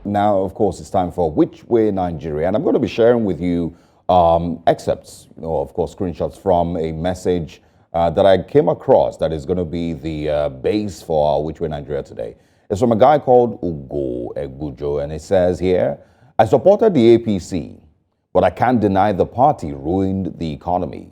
Now, of course, it's time for Which Way Nigeria, and I'm going to be sharing with you excerpts, of course, screenshots from a message that I came across that is going to be the base for our Which Way Nigeria today. It's from a guy called Osarogie Ogbonmwan, and it says here, I supported the APC, but I can't deny the party ruined the economy.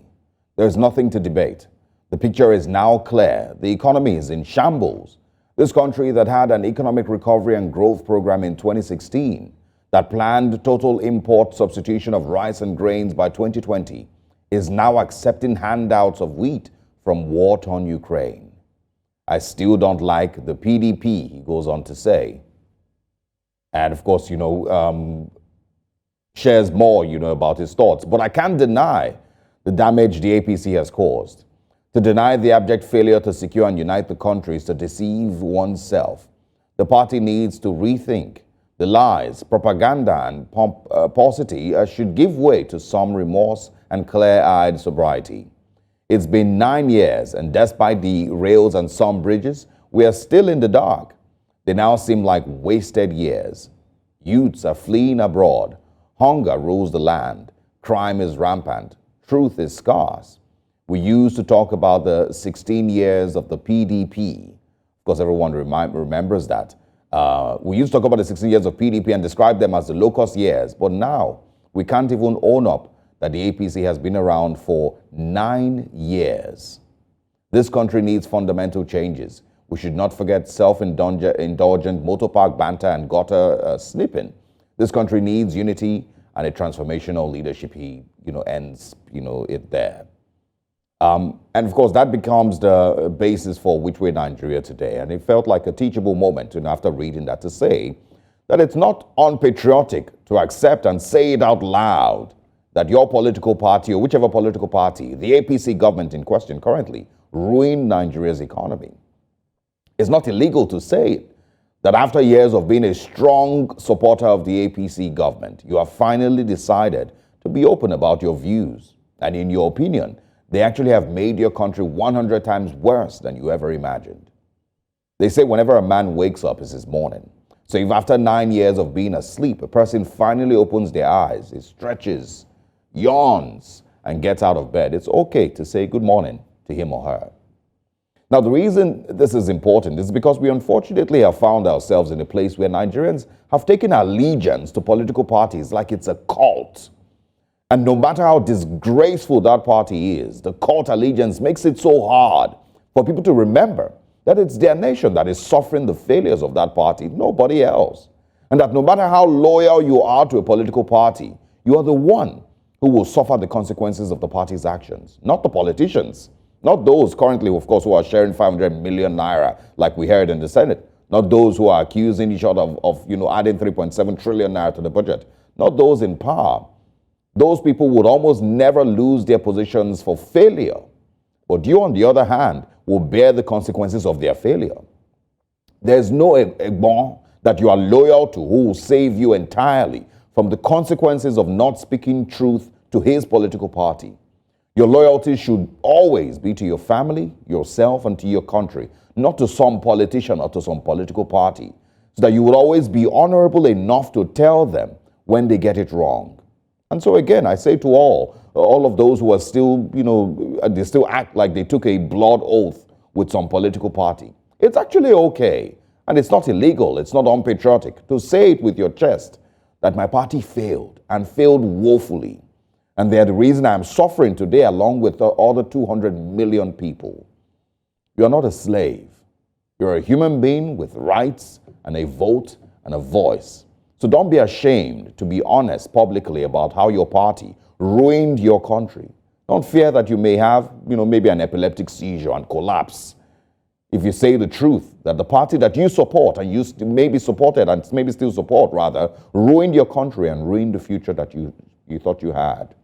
There's nothing to debate. The picture is now clear. The economy is in shambles. This country that had an economic recovery and growth program in 2016, that planned total import substitution of rice and grains by 2020, is now accepting handouts of wheat from war-torn Ukraine. I still don't like the PDP, he goes on to say. And of course, shares more, about his thoughts. But I can't deny the damage the APC has caused. To deny the abject failure to secure and unite the country is to deceive oneself. The party needs to rethink. The lies, propaganda, and pomposity should give way to some remorse and clear-eyed sobriety. It's been 9 years, and despite the rails and some bridges, we are still in the dark. They now seem like wasted years. Youths are fleeing abroad. Hunger rules the land. Crime is rampant. Truth is scarce. We used to talk about the 16 years of the PDP. Of course, everyone remembers that. We used to talk about the 16 years of PDP and describe them as the locust years. But now, we can't even own up that the APC has been around for 9 years. This country needs fundamental changes. We should not forget self-indulgent motor park banter and gutter snipping. This country needs unity and a transformational leadership. He, ends, it there. And of course, that becomes the basis for Which Way Nigeria today. And it felt like a teachable moment, after reading that, to say that it's not unpatriotic to accept and say it out loud that your political party, or whichever political party, the APC government in question currently, ruined Nigeria's economy. It's not illegal to say that after years of being a strong supporter of the APC government, you have finally decided to be open about your views. And in your opinion, they actually have made your country 100 times worse than you ever imagined. They say whenever a man wakes up is his morning. So if after 9 years of being asleep, a person finally opens their eyes, he stretches, yawns, and gets out of bed, it's okay to say good morning to him or her. Now, the reason this is important is because we unfortunately have found ourselves in a place where Nigerians have taken allegiance to political parties like it's a cult. And no matter how disgraceful that party is, the cult allegiance makes it so hard for people to remember that it's their nation that is suffering the failures of that party, nobody else. And that no matter how loyal you are to a political party, you are the one who will suffer the consequences of the party's actions, not the politicians, not those currently, of course, who are sharing 500 million naira like we heard in the Senate, not those who are accusing each other of adding 3.7 trillion naira to the budget, not those in power. Those people would almost never lose their positions for failure. But you, on the other hand, will bear the consequences of their failure. There's no Egbon that you are loyal to who will save you entirely from the consequences of not speaking truth to his political party. Your loyalty should always be to your family, yourself, and to your country, not to some politician or to some political party, so that you will always be honorable enough to tell them when they get it wrong. And so again, I say to all of those who are still, they still act like they took a blood oath with some political party. It's actually okay, and it's not illegal, it's not unpatriotic to say it with your chest that my party failed, and failed woefully. And they're the reason I'm suffering today along with the other 200 million people. You're not a slave. You're a human being with rights and a vote and a voice. So don't be ashamed to be honest publicly about how your party ruined your country. Don't fear that you may have, maybe an epileptic seizure and collapse. If you say the truth, that the party that you support and you maybe supported and maybe still support rather, ruined your country and ruined the future that you thought you had.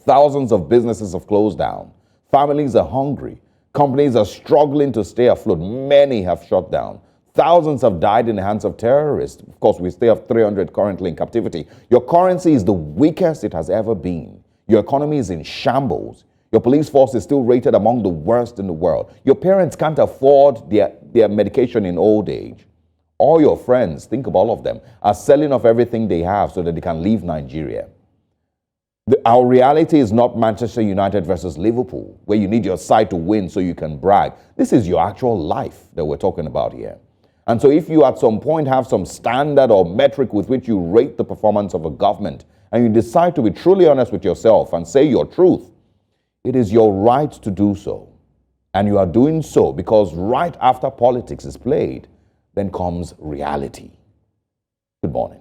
Thousands of businesses have closed down. Families are hungry. Companies are struggling to stay afloat. Many have shut down. Thousands have died in the hands of terrorists. Of course, we still have 300 currently in captivity. Your currency is the weakest it has ever been. Your economy is in shambles. Your police force is still rated among the worst in the world. Your parents can't afford their medication in old age. All your friends, think of all of them, are selling off everything they have so that they can leave Nigeria. Our reality is not Manchester United versus Liverpool, where you need your side to win so you can brag. This is your actual life that we're talking about here. And so if you at some point have some standard or metric with which you rate the performance of a government, and you decide to be truly honest with yourself and say your truth, it is your right to do so. And you are doing so because right after politics is played, then comes reality. Good morning.